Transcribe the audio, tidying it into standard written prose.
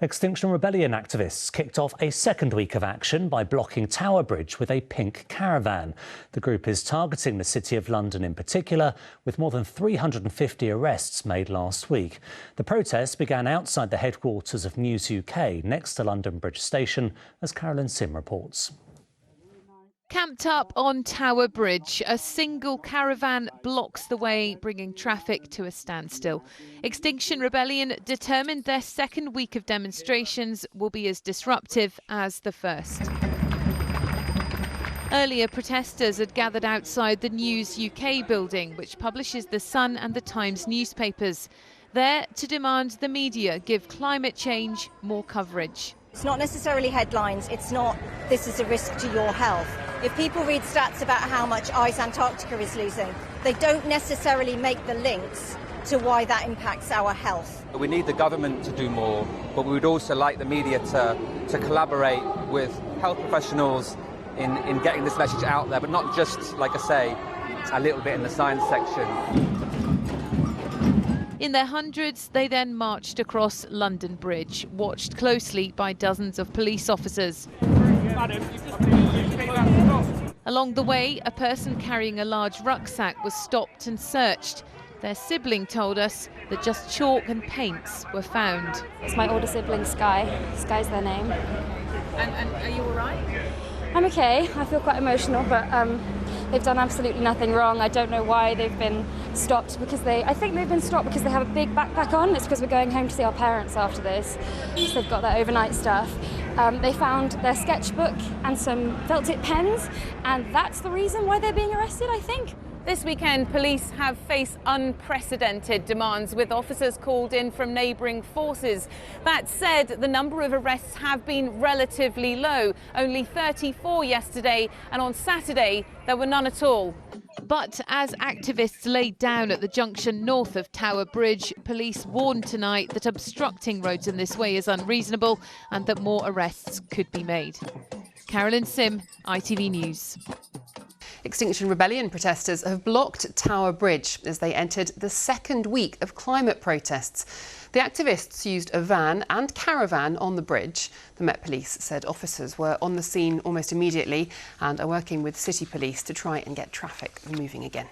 Extinction Rebellion activists kicked off a second week of action by blocking Tower Bridge with a pink caravan. The group is targeting the City of London in particular, with more than 350 arrests made last week. The protest began outside the headquarters of News UK, next to London Bridge Station, as Carolyn Sim reports. Camped up on Tower Bridge, a single caravan blocks the way, bringing traffic to a standstill. Extinction Rebellion determined their second week of demonstrations will be as disruptive as the first. Earlier, protesters had gathered outside the News UK building, which publishes the Sun and the Times newspapers, there to demand the media give climate change more coverage. It's not necessarily headlines, it's not "this is a risk to your health." If people read stats about how much ice Antarctica is losing, they don't necessarily make the links to why that impacts our health. We need the government to do more, but we would also like the media to collaborate with health professionals in getting this message out there, but not just, like I say, a little bit in the science section. In their hundreds, they then marched across London Bridge, watched closely by dozens of police officers. Along the way, a person carrying a large rucksack was stopped and searched. Their sibling told us that just chalk and paints were found. It's my older sibling, Sky. Sky's their name. And are you all right? I'm okay. I feel quite emotional, but they've done absolutely nothing wrong. I don't know why they've been stopped, I think they've been stopped because they have a big backpack on. It's because we're going home to see our parents after this. So they've got their overnight stuff. They found their sketchbook and some felt tip pens, and that's the reason why they're being arrested, I think. This weekend, police have faced unprecedented demands, with officers called in from neighbouring forces. That said, the number of arrests have been relatively low, only 34 yesterday, and on Saturday there were none at all. But as activists laid down at the junction north of Tower Bridge, police warned tonight that obstructing roads in this way is unreasonable and that more arrests could be made. Carolyn Sim, ITV News. Extinction Rebellion protesters have blocked Tower Bridge as they entered the second week of climate protests. The activists used a van and caravan on the bridge. The Met Police said officers were on the scene almost immediately and are working with City Police to try and get traffic moving again.